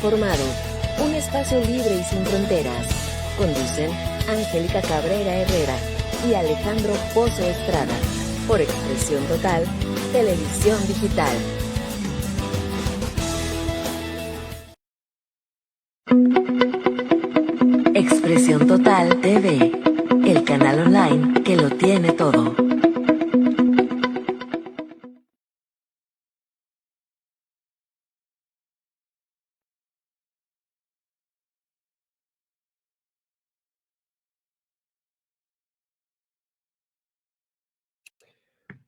Informado, un espacio libre y sin fronteras. Conducen Angélica Cabrera Herrera y Alejandro Pozo Estrada, por Expresión Total, Televisión Digital. Expresión Total TV, el canal online que lo tiene todo.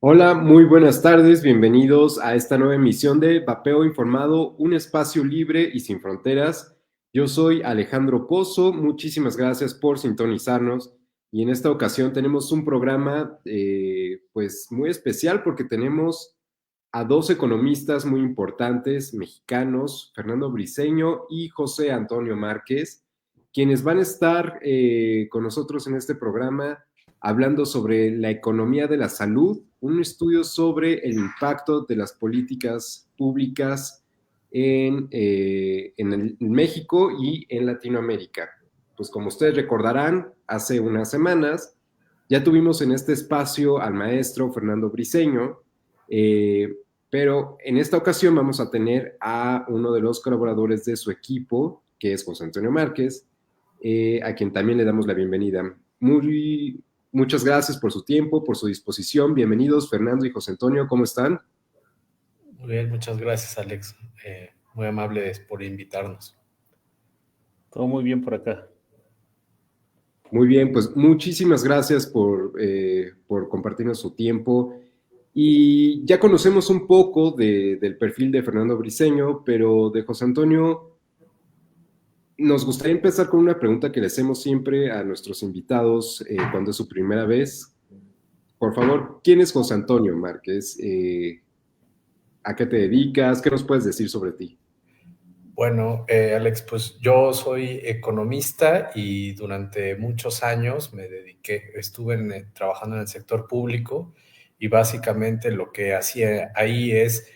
Hola, muy buenas tardes, bienvenidos a esta nueva emisión de Vapeo Informado, un espacio libre y sin fronteras. Yo soy Alejandro Pozo, muchísimas gracias por sintonizarnos y en esta ocasión tenemos un programa pues muy especial porque tenemos a dos economistas muy importantes mexicanos, Fernando Briceño y José Antonio Márquez, quienes van a estar con nosotros en este programa hablando sobre la economía de la salud, un estudio sobre el impacto de las políticas públicas en México y en Latinoamérica. Pues como ustedes recordarán, hace unas semanas ya tuvimos en este espacio al maestro Fernando Briceño, pero en esta ocasión vamos a tener a uno de los colaboradores de su equipo, que es José Antonio Márquez, a quien también le damos la bienvenida. Muchas gracias por su tiempo, por su disposición. Bienvenidos, Fernando y José Antonio, ¿cómo están? Muy bien, muchas gracias, Alex. Muy amables por invitarnos. Todo muy bien por acá. Muy bien, pues muchísimas gracias por compartirnos su tiempo. Y ya conocemos un poco del perfil de Fernando Briceño, pero de José Antonio nos gustaría empezar con una pregunta que le hacemos siempre a nuestros invitados cuando es su primera vez. Por favor, ¿quién es José Antonio Márquez? ¿A qué te dedicas? ¿Qué nos puedes decir sobre ti? Bueno, Alex, pues yo soy economista y durante muchos años estuve trabajando en el sector público y básicamente lo que hacía ahí es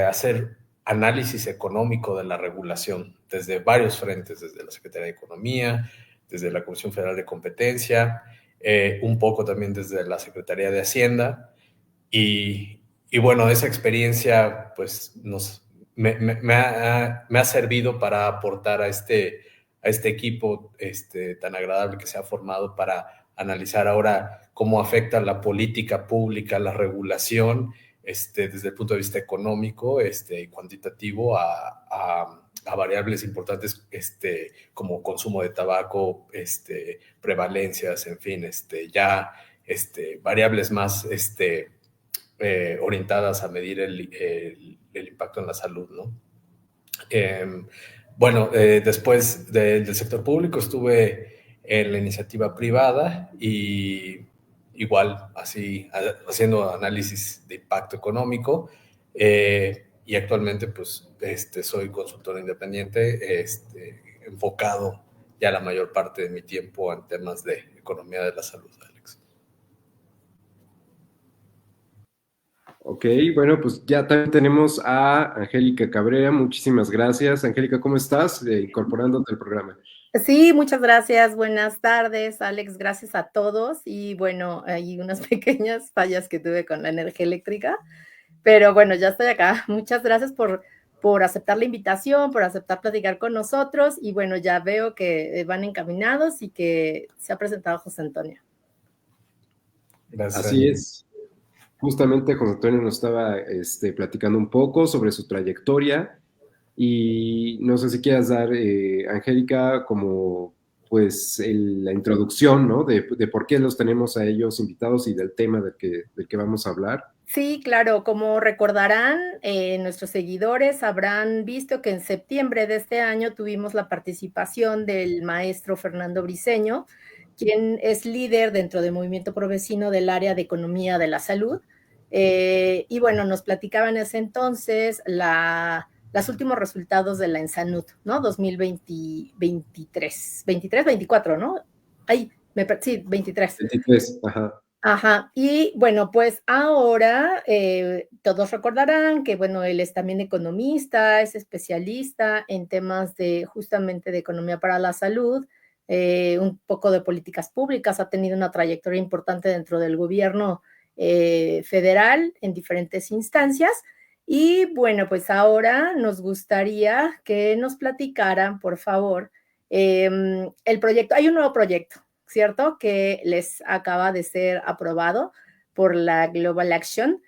hacer análisis económico de la regulación desde varios frentes, desde la Secretaría de Economía, desde la Comisión Federal de Competencia, un poco también desde la Secretaría de Hacienda y bueno, esa experiencia pues me ha servido para aportar a este equipo tan agradable que se ha formado para analizar ahora cómo afecta la política pública, la regulación, desde el punto de vista económico y cuantitativo a variables importantes como consumo de tabaco, prevalencias, en fin, variables más orientadas a medir el impacto en la salud, ¿no? Bueno, después del sector público estuve en la iniciativa privada y igual así haciendo análisis de impacto económico y actualmente pues soy consultor independiente enfocado ya la mayor parte de mi tiempo en temas de economía de la salud, Alex. Ok, bueno, pues ya también tenemos a Angélica Cabrera. Muchísimas gracias. Angélica, ¿cómo estás? Incorporándote al programa. Sí, muchas gracias. Buenas tardes, Alex. Gracias a todos. Y bueno, hay unas pequeñas fallas que tuve con la energía eléctrica, pero bueno, ya estoy acá. Muchas gracias por aceptar la invitación, por aceptar platicar con nosotros. Y bueno, ya veo que van encaminados y que se ha presentado José Antonio. Gracias. Así es. Justamente José Antonio nos estaba platicando un poco sobre su trayectoria y no sé si quieras dar, Angélica, como pues la introducción, ¿no? De por qué los tenemos a ellos invitados y del tema del que vamos a hablar. Sí, claro, como recordarán, nuestros seguidores habrán visto que en septiembre de este año tuvimos la participación del maestro Fernando Briceño, quien es líder dentro del Movimiento Provecino del área de Economía de la Salud. Y bueno, nos platicaba en ese entonces los últimos resultados de la ENSANUD, ¿no? 2023, 24, ¿no? Sí, 23. 23, ajá. Ajá, y bueno, pues ahora todos recordarán que, bueno, él es también economista, es especialista en temas de justamente de economía para la salud, un poco de políticas públicas, ha tenido una trayectoria importante dentro del gobierno federal en diferentes instancias. Y bueno, pues ahora nos gustaría que nos platicaran, por favor, el proyecto. Hay un nuevo proyecto, ¿cierto? Que les acaba de ser aprobado por la Global Action,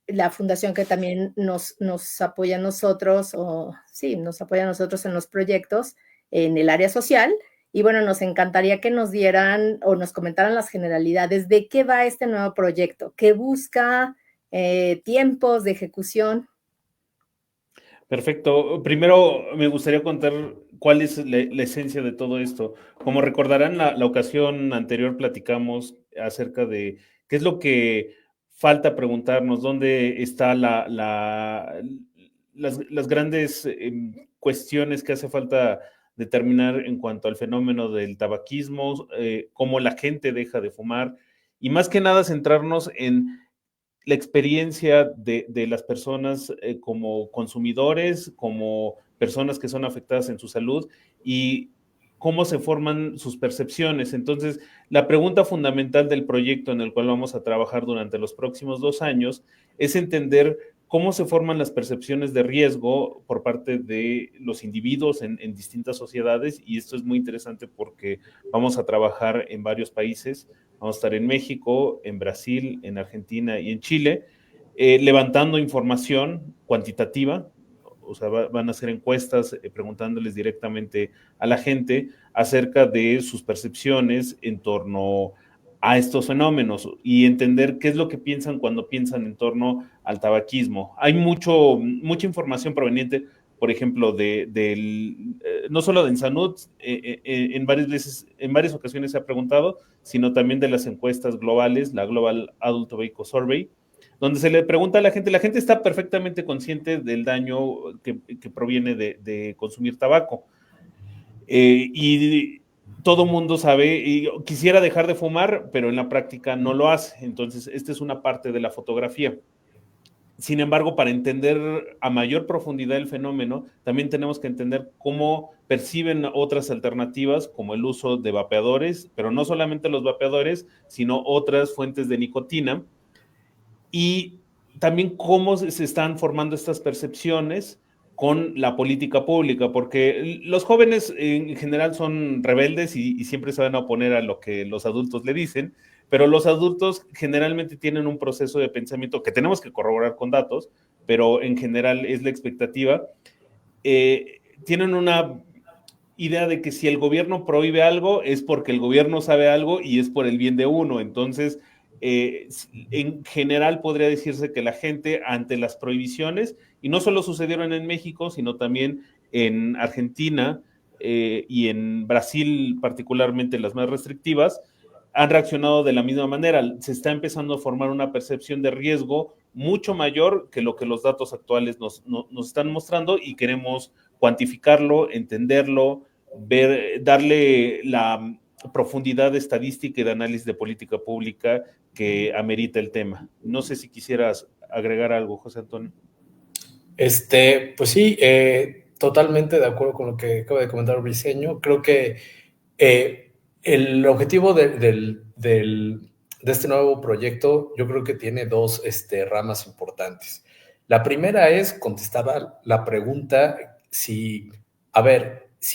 la fundación que también nos apoya a nosotros, o sí, nos apoya a nosotros en los proyectos en el área social. Y bueno, nos encantaría que nos dieran o nos comentaran las generalidades de qué va este nuevo proyecto, qué busca, tiempos de ejecución. Perfecto. Primero me gustaría contar cuál es la esencia de todo esto. Como recordarán, la ocasión anterior platicamos acerca de qué es lo que falta preguntarnos, dónde está las grandes cuestiones que hace falta determinar en cuanto al fenómeno del tabaquismo, cómo la gente deja de fumar y más que nada centrarnos en la experiencia de las personas como consumidores, como personas que son afectadas en su salud y cómo se forman sus percepciones. Entonces, la pregunta fundamental del proyecto en el cual vamos a trabajar durante los próximos 2 años es entender cómo se forman las percepciones de riesgo por parte de los individuos en distintas sociedades, y esto es muy interesante porque vamos a trabajar en varios países. Vamos a estar en México, en Brasil, en Argentina y en Chile, levantando información cuantitativa, o sea, van a hacer encuestas preguntándoles directamente a la gente acerca de sus percepciones en torno a estos fenómenos y entender qué es lo que piensan cuando piensan en torno al tabaquismo. Hay mucha información proveniente, por ejemplo, no solo de Ensanud, en varias ocasiones se ha preguntado, sino también de las encuestas globales, la Global Adult Tobacco Survey, donde se le pregunta a la gente está perfectamente consciente del daño que proviene de consumir tabaco. Y todo mundo sabe, y quisiera dejar de fumar, pero en la práctica no lo hace. Entonces, esta es una parte de la fotografía. Sin embargo, para entender a mayor profundidad el fenómeno, también tenemos que entender cómo perciben otras alternativas, como el uso de vapeadores, pero no solamente los vapeadores, sino otras fuentes de nicotina, y también cómo se están formando estas percepciones con la política pública, porque los jóvenes en general son rebeldes y siempre se van a oponer a lo que los adultos le dicen, pero los adultos generalmente tienen un proceso de pensamiento que tenemos que corroborar con datos, pero en general es la expectativa. Tienen una idea de que si el gobierno prohíbe algo es porque el gobierno sabe algo y es por el bien de uno. Entonces, en general podría decirse que la gente ante las prohibiciones, y no solo sucedieron en México, sino también en Argentina y en Brasil, particularmente las más restrictivas, han reaccionado de la misma manera. Se está empezando a formar una percepción de riesgo mucho mayor que lo que los datos actuales nos están mostrando, y queremos cuantificarlo, entenderlo, darle la profundidad estadística y de análisis de política pública que amerita el tema. No sé si quisieras agregar algo, José Antonio. Pues sí, totalmente de acuerdo con lo que acaba de comentar Briceño. Creo que el objetivo de este nuevo proyecto, yo creo que tiene dos ramas importantes. La primera es contestar a la pregunta si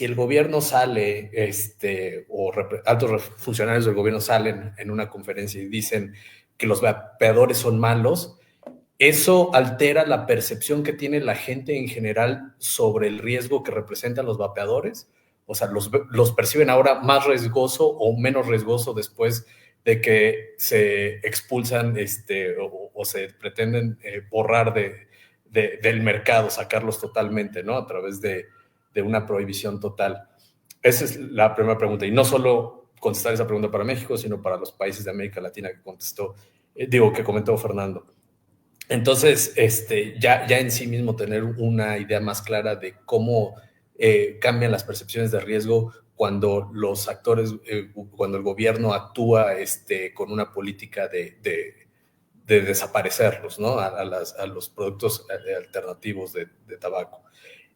el gobierno sale, o altos funcionarios del gobierno salen en una conferencia y dicen que los vapeadores son malos, ¿eso altera la percepción que tiene la gente en general sobre el riesgo que representan los vapeadores? O sea, ¿los perciben ahora más riesgoso o menos riesgoso después de que se expulsan o se pretenden borrar del mercado, sacarlos totalmente, ¿no? A través de una prohibición total. Esa es la primera pregunta. Y no solo contestar esa pregunta para México, sino para los países de América Latina que comentó Fernando. Entonces, ya en sí mismo tener una idea más clara de cómo cambian las percepciones de riesgo cuando los actores, cuando el gobierno actúa con una política de desaparecerlos, ¿no? A los productos alternativos de tabaco.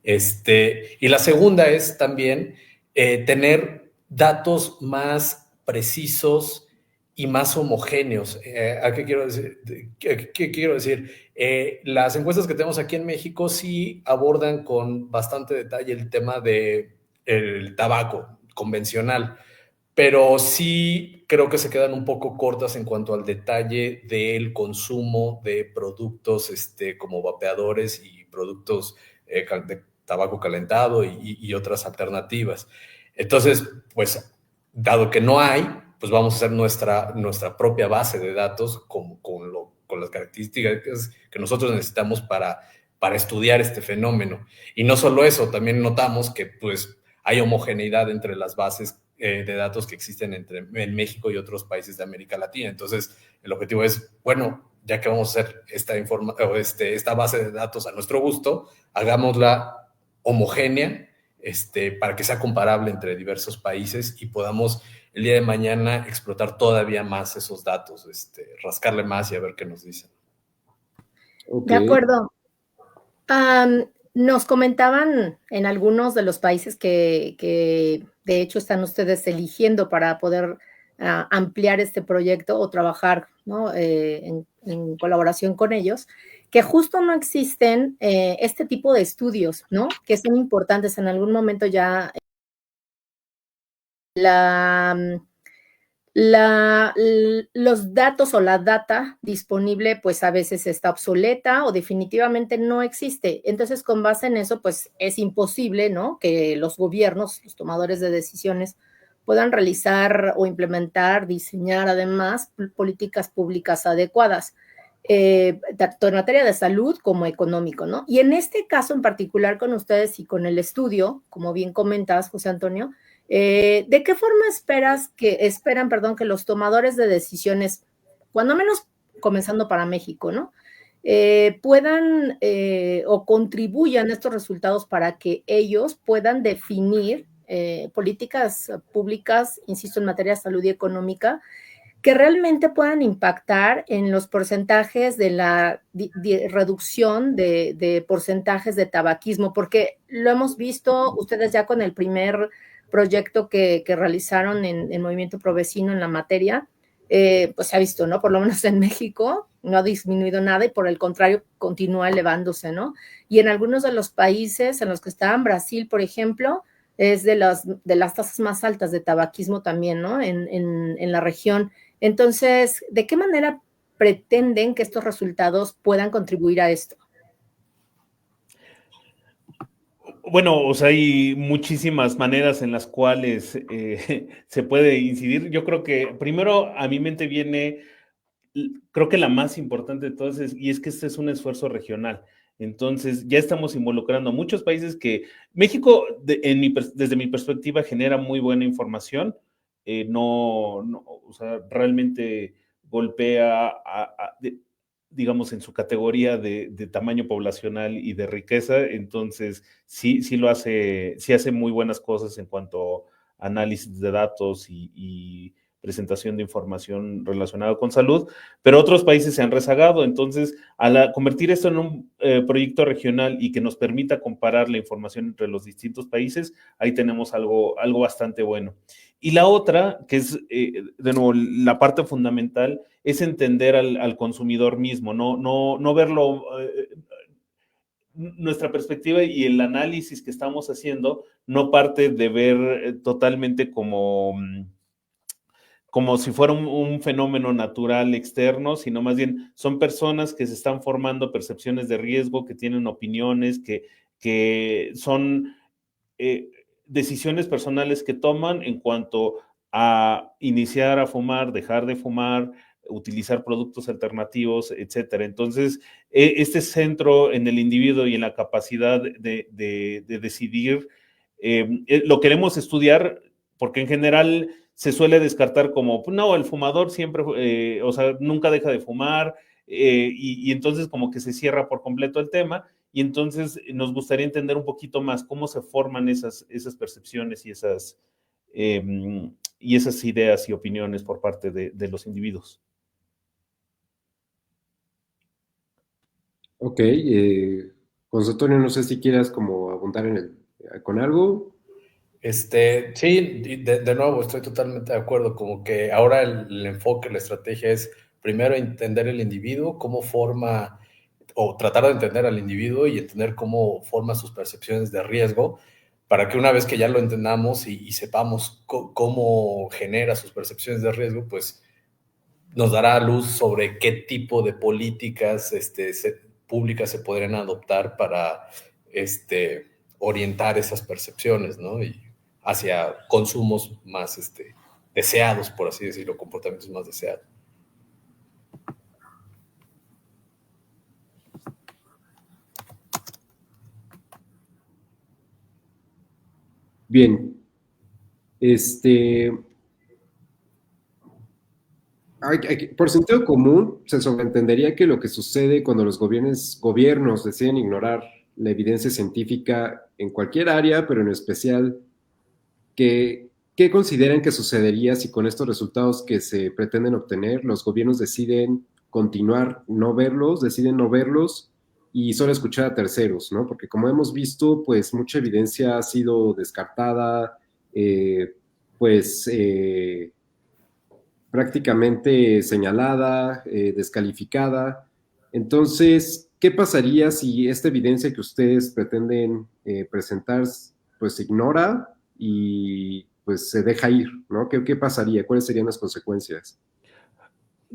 Y la segunda es también tener datos más precisos y más homogéneos. ¿A qué quiero decir? ¿Qué quiero decir? Las encuestas que tenemos aquí en México sí abordan con bastante detalle el tema del tabaco convencional, pero sí creo que se quedan un poco cortas en cuanto al detalle del consumo de productos como vapeadores y productos de tabaco calentado y otras alternativas. Entonces, pues, dado que no hay, pues vamos a hacer nuestra propia base de datos con las características que nosotros necesitamos para estudiar este fenómeno. Y no solo eso, también notamos que pues hay homogeneidad entre las bases de datos que existen en México y otros países de América Latina. Entonces, el objetivo es, bueno, ya que vamos a hacer esta base de datos a nuestro gusto, hagámosla homogénea para que sea comparable entre diversos países y podamos el día de mañana explotar todavía más esos datos, rascarle más y a ver qué nos dicen. Okay. De acuerdo. Nos comentaban en algunos de los países que de hecho están ustedes eligiendo para poder ampliar este proyecto o trabajar, ¿no? en colaboración con ellos, que justo no existen este tipo de estudios, ¿no? Que son importantes. En algún momento ya los datos o la data disponible pues a veces está obsoleta o definitivamente no existe. Entonces, con base en eso, pues es imposible, ¿no? Que los gobiernos, los tomadores de decisiones, puedan realizar o implementar, diseñar además políticas públicas adecuadas, tanto en materia de salud como económico, ¿no? Y en este caso en particular con ustedes y con el estudio, como bien comentas, José Antonio, ¿de qué forma esperan que los tomadores de decisiones, cuando menos comenzando para México, ¿no? Puedan o contribuyan a estos resultados para que ellos puedan definir políticas públicas, insisto, en materia de salud y económica, que realmente puedan impactar en los porcentajes de la reducción de porcentajes de tabaquismo? Porque lo hemos visto ustedes ya con el primer proyecto que realizaron en Movimiento Provecino en la materia, pues se ha visto, ¿no? Por lo menos en México no ha disminuido nada y por el contrario continúa elevándose, ¿no? Y en algunos de los países en los que estaban, Brasil, por ejemplo, es de las tasas más altas de tabaquismo también, ¿no? En la región. Entonces, ¿de qué manera pretenden que estos resultados puedan contribuir a esto? Bueno, o sea, hay muchísimas maneras en las cuales se puede incidir. Yo creo que primero a mi mente viene, creo que la más importante de todas y es que este es un esfuerzo regional. Entonces, ya estamos involucrando a muchos países que México, desde mi perspectiva, genera muy buena información. O sea, realmente golpea digamos, en su categoría de tamaño poblacional y de riqueza. Entonces, sí hace muy buenas cosas en cuanto a análisis de datos y presentación de información relacionada con salud, pero otros países se han rezagado. Entonces, al convertir esto en un proyecto regional y que nos permita comparar la información entre los distintos países, ahí tenemos algo bastante bueno. Y la otra, que es, de nuevo, la parte fundamental, es entender al consumidor mismo, no verlo, nuestra perspectiva y el análisis que estamos haciendo no parte de ver totalmente como si fuera un fenómeno natural externo, sino más bien son personas que se están formando percepciones de riesgo, que tienen opiniones, que son decisiones personales que toman en cuanto a iniciar a fumar, dejar de fumar, utilizar productos alternativos, etcétera. Entonces, este centro en el individuo y en la capacidad de decidir, lo queremos estudiar porque en general se suele descartar como, no, el fumador siempre, o sea, nunca deja de fumar, y entonces como que se cierra por completo el tema, y entonces nos gustaría entender un poquito más cómo se forman esas percepciones y y esas ideas y opiniones por parte de los individuos. Ok, José Antonio, no sé si quieras como abundar con algo. Sí, de nuevo estoy totalmente de acuerdo, como que ahora el enfoque, la estrategia es primero entender el individuo, cómo forma, o tratar de entender al individuo y entender cómo forma sus percepciones de riesgo, para que una vez que ya lo entendamos y sepamos cómo genera sus percepciones de riesgo, pues nos dará luz sobre qué tipo de políticas públicas se podrían adoptar para orientar esas percepciones, ¿no? Y hacia consumos más deseados, por así decirlo, comportamientos más deseados. Bien, por sentido común, se sobreentendería que lo que sucede cuando los gobiernos deciden ignorar la evidencia científica en cualquier área, pero en especial, ¿qué consideran que sucedería si con estos resultados que se pretenden obtener, los gobiernos deciden continuar, deciden no verlos y solo escuchar a terceros, ¿no? Porque como hemos visto, pues mucha evidencia ha sido descartada, pues prácticamente señalada, descalificada. Entonces, ¿qué pasaría si esta evidencia que ustedes pretenden presentar, pues se ignora y pues se deja ir, ¿no? ¿Qué pasaría? ¿Cuáles serían las consecuencias?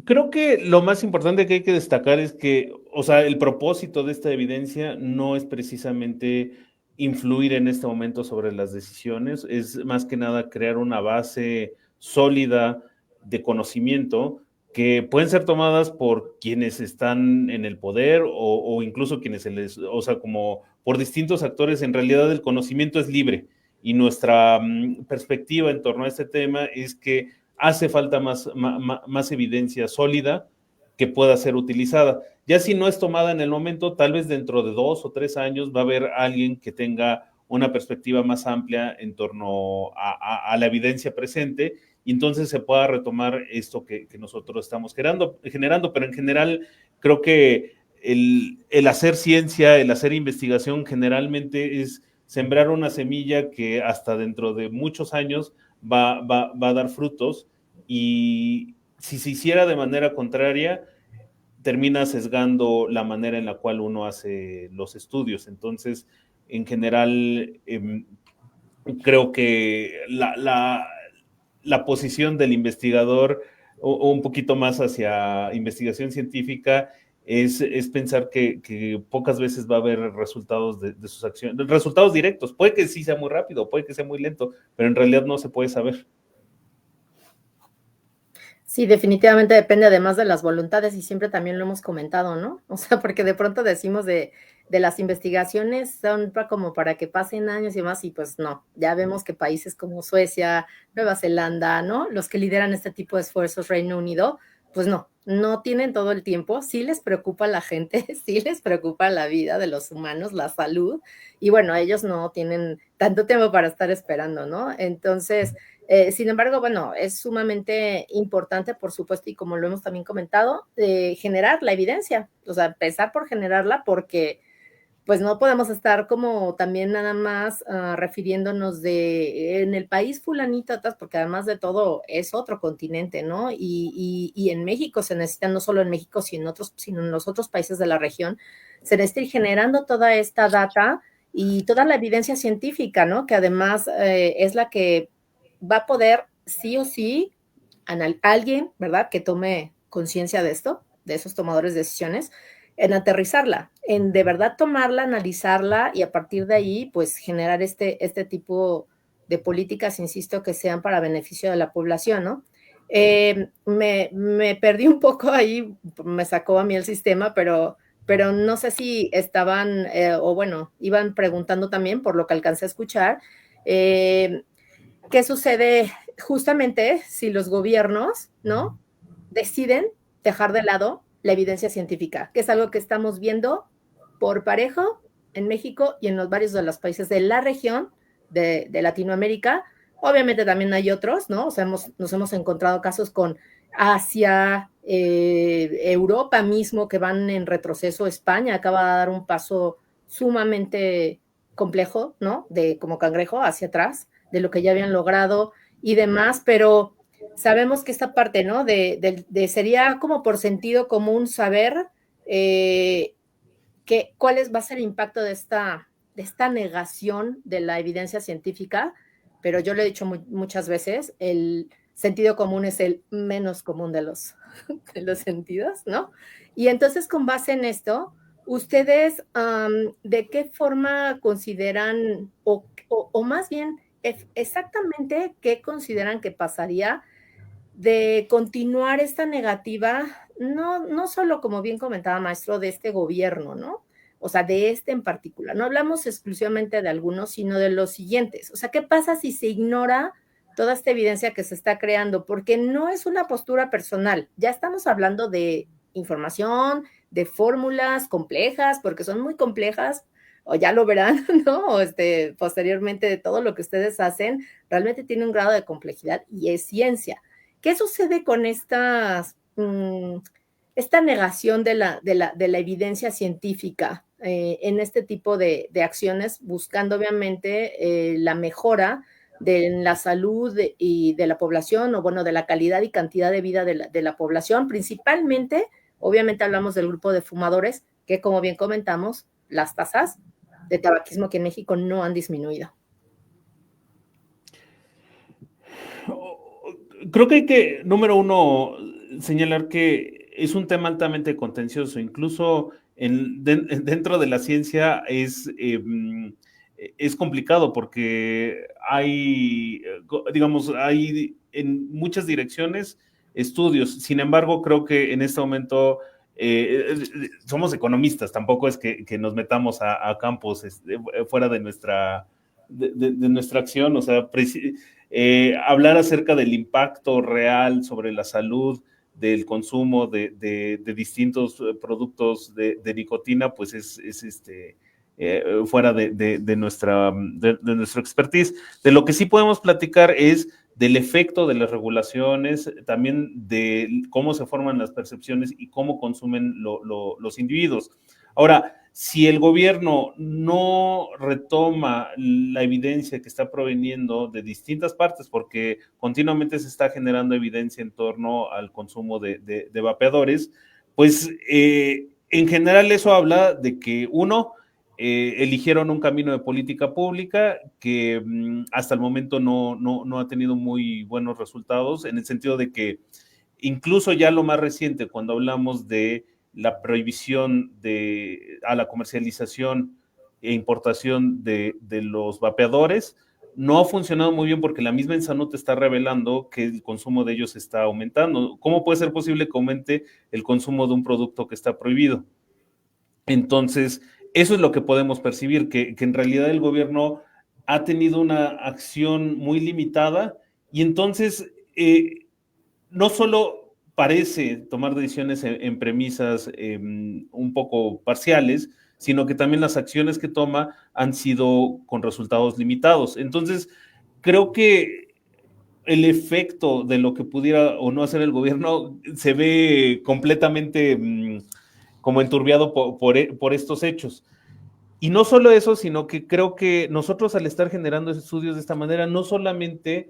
Creo que lo más importante que hay que destacar es que, o sea, el propósito de esta evidencia no es precisamente influir en este momento sobre las decisiones, es más que nada crear una base sólida de conocimiento que pueden ser tomadas por quienes están en el poder o incluso quienes o sea, como por distintos actores. En realidad el conocimiento es libre y nuestra perspectiva en torno a este tema es que hace falta más evidencia sólida que pueda ser utilizada. Ya si no es tomada en el momento, tal vez dentro de 2 o 3 años va a haber alguien que tenga una perspectiva más amplia en torno a la evidencia presente y entonces se pueda retomar esto que nosotros estamos generando, pero en general creo que el hacer ciencia, el hacer investigación generalmente es sembrar una semilla que hasta dentro de muchos años va a dar frutos, y si se hiciera de manera contraria, termina sesgando la manera en la cual uno hace los estudios. Entonces, en general, creo que la posición del investigador, o un poquito más hacia investigación científica, es pensar que pocas veces va a haber resultados de sus acciones, resultados directos. Puede que sí sea muy rápido, puede que sea muy lento, pero en realidad no se puede saber. Sí, definitivamente depende además de las voluntades y siempre también lo hemos comentado, ¿no? O sea, porque de pronto decimos de las investigaciones son como para que pasen años y más, y pues no, ya vemos que países como Suecia, Nueva Zelanda, ¿no? Los que lideran este tipo de esfuerzos, Reino Unido, pues no tienen todo el tiempo, sí les preocupa la gente, sí les preocupa la vida de los humanos, la salud, y bueno, ellos no tienen tanto tiempo para estar esperando, ¿no? Entonces, sin embargo, bueno, es sumamente importante, por supuesto, y como lo hemos también comentado, generar la evidencia, o sea, empezar por generarla, porque pues no podemos estar como también nada más refiriéndonos de en el país fulanito, porque además de todo es otro continente, ¿no? Y en México se necesita, no solo en México, sino en los otros países de la región, se necesita ir generando toda esta data y toda la evidencia científica, ¿no? Que además es la que va a poder sí o sí alguien, ¿verdad? Que tome conciencia de esto, de esos tomadores de decisiones, en aterrizarla, en de verdad tomarla, analizarla y a partir de ahí, pues generar este tipo de políticas, insisto, que sean para beneficio de la población, ¿no? Me perdí un poco ahí, me sacó a mí el sistema, pero no sé si estaban, o bueno, iban preguntando también, por lo que alcancé a escuchar, ¿qué sucede justamente si los gobiernos, ¿no? Deciden dejar de lado la evidencia científica, que es algo que estamos viendo por parejo en México y en los varios de los países de la región de Latinoamérica, Obviamente también hay otros, ¿no? O sea, nos hemos encontrado casos con Asia, Europa mismo, que van en retroceso. España acaba de dar un paso sumamente complejo, ¿no? De como cangrejo hacia atrás, de lo que ya habían logrado y demás, pero sabemos que esta parte, ¿no? De sería como por sentido común saber cuál va a ser el impacto de esta negación de la evidencia científica, pero yo lo he dicho muchas veces, el sentido común es el menos común de los sentidos, ¿no? Y entonces, con base en esto, ustedes, ¿de qué forma consideran, o más bien, exactamente qué consideran que pasaría de continuar esta negativa, no solo, como bien comentaba maestro, de este gobierno, ¿no? O sea, de este en particular. No hablamos exclusivamente de algunos, sino de los siguientes. O sea, ¿qué pasa si se ignora toda esta evidencia que se está creando? Porque no es una postura personal. Ya estamos hablando de información, de fórmulas complejas, porque son muy complejas, o ya lo verán, ¿no? O posteriormente, de todo lo que ustedes hacen, realmente tiene un grado de complejidad y es ciencia. ¿Qué sucede con esta negación de la evidencia científica en este tipo de acciones, buscando obviamente la mejora de la salud y de la población, o bueno, de la calidad y cantidad de vida de la población? Principalmente, obviamente hablamos del grupo de fumadores, que como bien comentamos, las tasas de tabaquismo aquí en México no han disminuido. Creo que hay que, número uno, señalar que es un tema altamente contencioso. Incluso dentro de la ciencia es complicado porque hay, digamos, hay en muchas direcciones estudios. Sin embargo, creo que en este momento somos economistas, tampoco es que nos metamos a campos fuera de nuestra acción. O sea, hablar acerca del impacto real sobre la salud del consumo de distintos productos de nicotina, pues es fuera de nuestro expertise. De lo que sí podemos platicar es del efecto de las regulaciones, también de cómo se forman las percepciones y cómo consumen los individuos. Ahora, si el gobierno no retoma la evidencia que está proveniendo de distintas partes, porque continuamente se está generando evidencia en torno al consumo de vapeadores, pues en general eso habla de que uno, eligieron un camino de política pública que hasta el momento no ha tenido muy buenos resultados, en el sentido de que incluso ya lo más reciente, cuando hablamos de la prohibición a la comercialización e importación de los vapeadores, no ha funcionado muy bien porque la misma ENSANUT está revelando que el consumo de ellos está aumentando. ¿Cómo puede ser posible que aumente el consumo de un producto que está prohibido? Entonces, eso es lo que podemos percibir, que en realidad el gobierno ha tenido una acción muy limitada y entonces no solo parece tomar decisiones en premisas un poco parciales, sino que también las acciones que toma han sido con resultados limitados. Entonces, creo que el efecto de lo que pudiera o no hacer el gobierno se ve completamente como enturbiado por estos hechos. Y no solo eso, sino que creo que nosotros, al estar generando estudios de esta manera, no solamente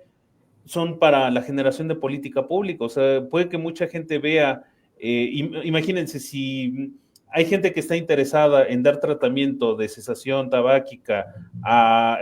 son para la generación de política pública. O sea, puede que mucha gente vea, imagínense, si hay gente que está interesada en dar tratamiento de cesación tabáquica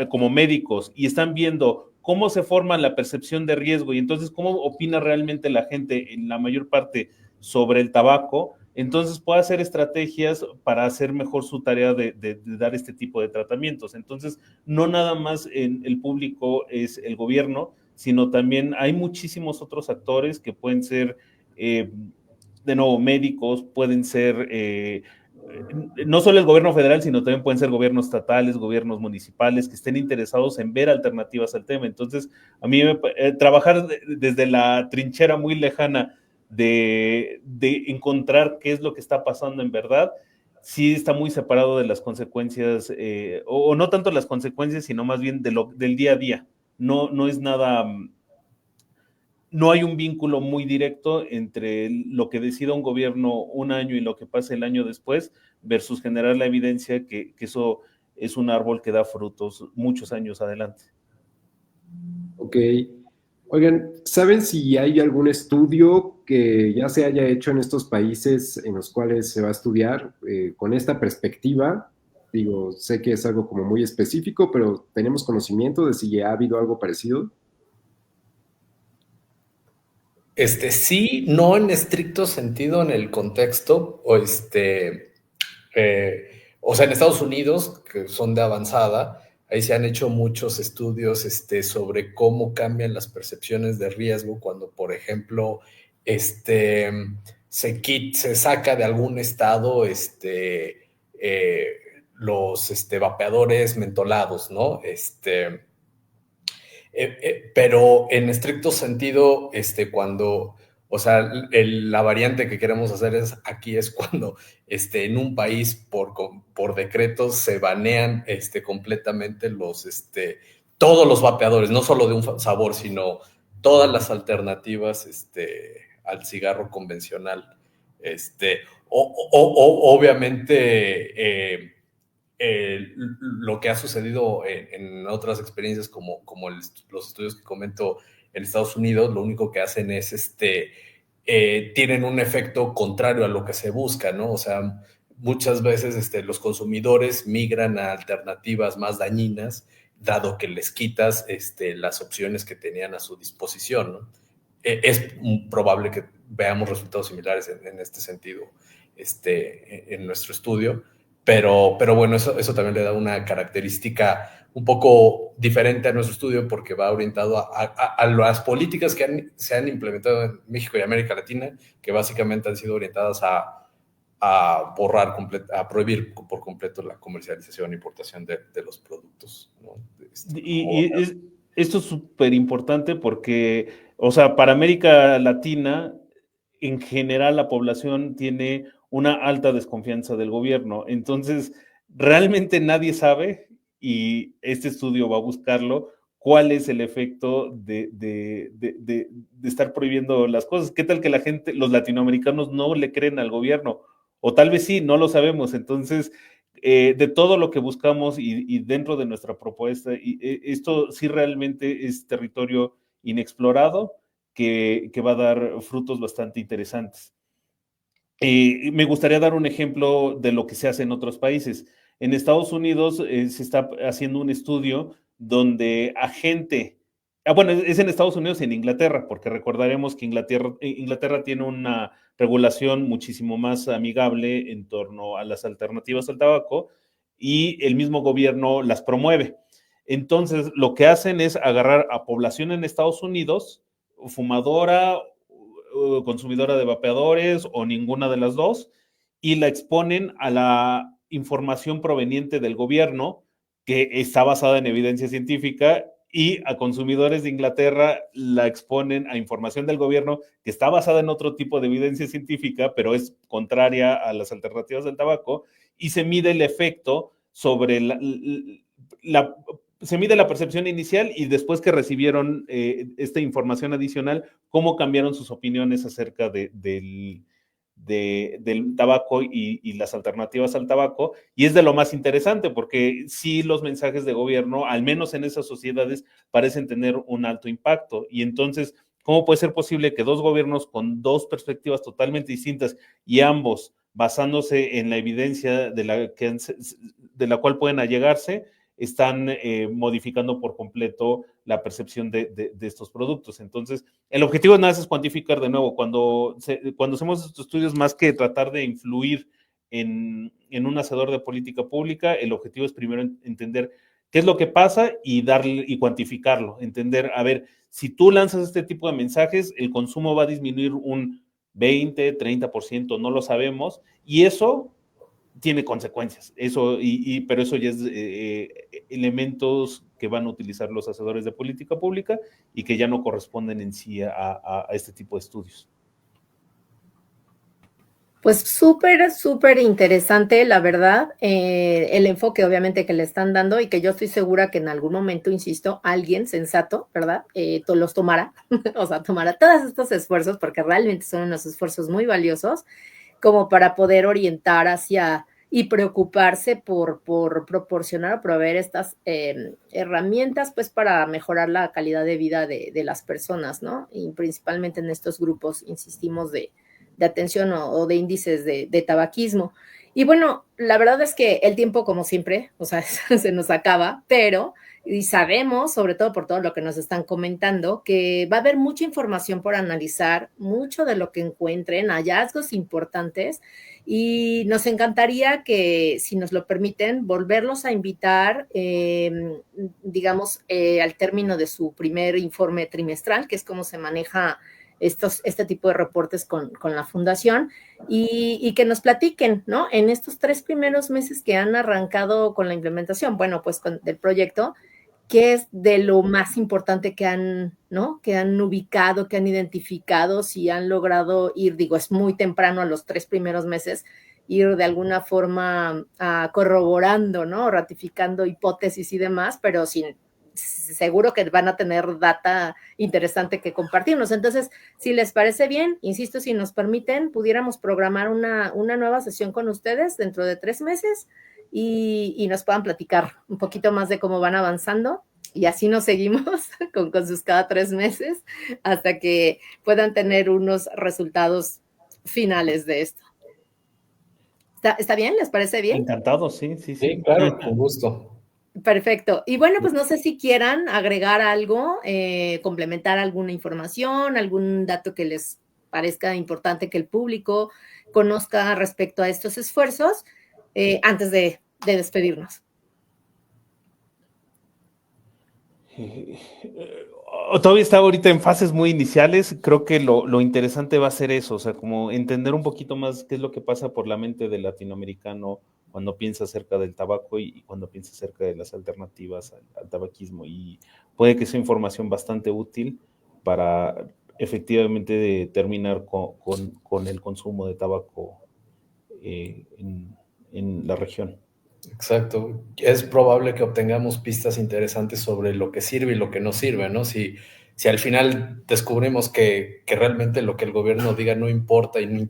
como médicos y están viendo cómo se forma la percepción de riesgo y entonces cómo opina realmente la gente en la mayor parte sobre el tabaco, entonces puede hacer estrategias para hacer mejor su tarea de dar este tipo de tratamientos. Entonces, no nada más el público es el gobierno, sino también hay muchísimos otros actores que pueden ser, de nuevo, médicos, pueden ser no solo el gobierno federal, sino también pueden ser gobiernos estatales, gobiernos municipales, que estén interesados en ver alternativas al tema. Entonces, a mí trabajar desde la trinchera muy lejana de encontrar qué es lo que está pasando en verdad, sí está muy separado de las consecuencias, o no tanto las consecuencias, sino más bien del día a día, no es nada, no hay un vínculo muy directo entre lo que decida un gobierno un año y lo que pasa el año después versus generar la evidencia que eso es un árbol que da frutos muchos años adelante. Ok. Oigan, ¿saben si hay algún estudio que ya se haya hecho en estos países en los cuales se va a estudiar con esta perspectiva? Digo, sé que es algo como muy específico, pero ¿tenemos conocimiento de si ya ha habido algo parecido? Sí, no en estricto sentido en el contexto, o sea, en Estados Unidos, que son de avanzada, ahí se han hecho muchos estudios sobre cómo cambian las percepciones de riesgo cuando, por ejemplo, se saca de algún estado los vapeadores mentolados, ¿no? Pero en estricto sentido, cuando, o sea, la variante que queremos hacer aquí es cuando en un país por decretos se banean completamente todos los vapeadores, no solo de un sabor, sino todas las alternativas al cigarro convencional. Obviamente, lo que ha sucedido en otras experiencias como los estudios que comento en Estados Unidos, lo único que hacen es tienen un efecto contrario a lo que se busca, ¿no? O sea, muchas veces los consumidores migran a alternativas más dañinas, dado que les quitas las opciones que tenían a su disposición, ¿no? Es probable que veamos resultados similares en este sentido en nuestro estudio. Pero bueno, eso también le da una característica un poco diferente a nuestro estudio porque va orientado a las políticas que se han implementado en México y América Latina, que básicamente han sido orientadas a prohibir por completo la comercialización e importación de los productos, ¿no? Esto es súper importante porque, o sea, para América Latina, en general la población tiene una alta desconfianza del gobierno. Entonces, realmente nadie sabe, y este estudio va a buscarlo, cuál es el efecto de estar prohibiendo las cosas. ¿Qué tal que la gente, los latinoamericanos no le creen al gobierno? O tal vez sí, no lo sabemos. Entonces, de todo lo que buscamos y dentro de nuestra propuesta, esto sí realmente es territorio inexplorado que va a dar frutos bastante interesantes. Me gustaría dar un ejemplo de lo que se hace en otros países. En Estados Unidos se está haciendo un estudio donde a gente, bueno, es en Estados Unidos y en Inglaterra, porque recordaremos que Inglaterra tiene una regulación muchísimo más amigable en torno a las alternativas al tabaco y el mismo gobierno las promueve. Entonces, lo que hacen es agarrar a población en Estados Unidos, fumadora, consumidora de vapeadores o ninguna de las dos, y la exponen a la información proveniente del gobierno que está basada en evidencia científica, y a consumidores de Inglaterra la exponen a información del gobierno que está basada en otro tipo de evidencia científica, pero es contraria a las alternativas del tabaco, y se mide el efecto sobre se mide la percepción inicial y después que recibieron esta información adicional, cómo cambiaron sus opiniones acerca del tabaco y las alternativas al tabaco. Y es de lo más interesante porque sí, los mensajes de gobierno, al menos en esas sociedades, parecen tener un alto impacto. Y entonces, ¿cómo puede ser posible que dos gobiernos con dos perspectivas totalmente distintas y ambos basándose en la evidencia de la cual pueden allegarse, están modificando por completo la percepción de estos productos? Entonces, el objetivo nada más es cuantificar de nuevo. Cuando hacemos estos estudios, más que tratar de influir en un hacedor de política pública, el objetivo es primero entender qué es lo que pasa y cuantificarlo. Entender, a ver, si tú lanzas este tipo de mensajes, el consumo va a disminuir un 20, 30%, no lo sabemos, y eso tiene consecuencias, pero eso ya es elementos que van a utilizar los hacedores de política pública y que ya no corresponden en sí a este tipo de estudios. Pues súper interesante, la verdad, el enfoque obviamente que le están dando y que yo estoy segura que en algún momento, insisto, alguien sensato, ¿verdad? Los tomará, o sea, tomará todos estos esfuerzos porque realmente son unos esfuerzos muy valiosos como para poder orientar hacia y preocuparse por proporcionar o proveer estas herramientas pues para mejorar la calidad de vida de las personas, ¿no? Y principalmente en estos grupos, insistimos, de atención o de índices de tabaquismo. Y bueno, la verdad es que el tiempo, como siempre, o sea, se nos acaba, pero y sabemos, sobre todo por todo lo que nos están comentando, que va a haber mucha información por analizar, mucho de lo que encuentren, hallazgos importantes, y nos encantaría que, si nos lo permiten, volverlos a invitar, digamos, al término de su primer informe trimestral, que es cómo se maneja este tipo de reportes con la fundación y que nos platiquen, ¿no? En estos 3 primeros meses que han arrancado con la implementación, bueno, pues del proyecto, qué es de lo más importante que han, ¿no? Que han ubicado, que han identificado, si han logrado ir, digo, es muy temprano a los 3 primeros meses, ir de alguna forma corroborando, ¿no? Ratificando hipótesis y demás, pero seguro que van a tener data interesante que compartirnos. Entonces, si les parece bien, insisto, si nos permiten, pudiéramos programar una nueva sesión con ustedes dentro de 3 meses y nos puedan platicar un poquito más de cómo van avanzando, y así nos seguimos con sus cada 3 meses hasta que puedan tener unos resultados finales de esto. ¿Está bien? ¿Les parece bien? Encantado, sí. Sí, claro, con gusto. Perfecto. Y bueno, pues no sé si quieran agregar algo, complementar alguna información, algún dato que les parezca importante que el público conozca respecto a estos esfuerzos, antes de despedirnos. Todavía está ahorita en fases muy iniciales. Creo que lo interesante va a ser eso, o sea, como entender un poquito más qué es lo que pasa por la mente del latinoamericano cuando piensa acerca del tabaco y cuando piensa acerca de las alternativas al tabaquismo. Y puede que sea información bastante útil para efectivamente terminar con el consumo de tabaco en la región. Exacto. Es probable que obtengamos pistas interesantes sobre lo que sirve y lo que no sirve, ¿no? Si al final descubrimos que realmente lo que el gobierno diga no importa y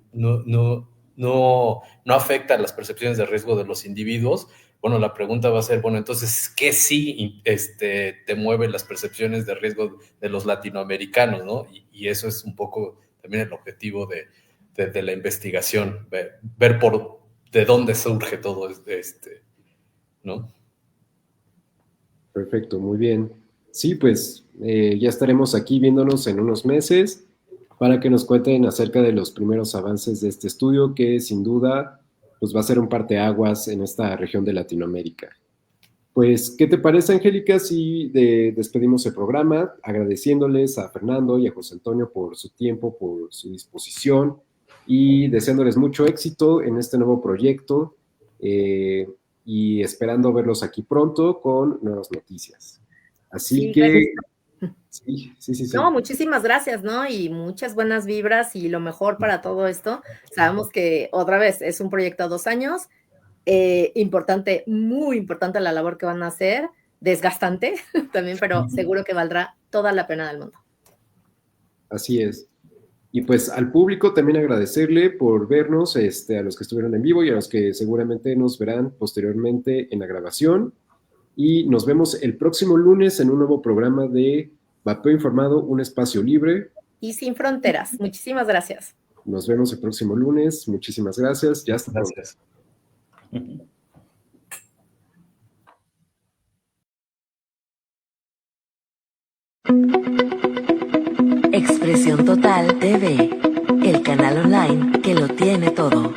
no afecta a las percepciones de riesgo de los individuos, bueno, la pregunta va a ser, bueno, entonces, ¿qué sí te mueve las percepciones de riesgo de los latinoamericanos, ¿no? Y eso es un poco también el objetivo de la investigación, ver de dónde surge todo ¿no? Perfecto, muy bien. Sí, pues ya estaremos aquí viéndonos en unos meses para que nos cuenten acerca de los primeros avances de este estudio, que sin duda pues va a ser un parteaguas en esta región de Latinoamérica. Pues, ¿qué te parece, Angélica, si despedimos el programa agradeciéndoles a Fernando y a José Antonio por su tiempo, por su disposición y deseándoles mucho éxito en este nuevo proyecto y esperando verlos aquí pronto con nuevas noticias? Así Sí, que... Sí. No, muchísimas gracias, ¿no? Y muchas buenas vibras y lo mejor para todo esto. Sabemos que, otra vez, es un proyecto a 2 años, importante, muy importante la labor que van a hacer, desgastante también, pero seguro que valdrá toda la pena del mundo. Así es. Y pues al público también agradecerle por vernos, a los que estuvieron en vivo y a los que seguramente nos verán posteriormente en la grabación. Y nos vemos el próximo lunes en un nuevo programa de Vapeo Informado, un espacio libre. Y sin fronteras. Muchísimas gracias. Nos vemos el próximo lunes. Muchísimas gracias. Ya hasta pronto. Gracias. Expresión Total TV, el canal online que lo tiene todo.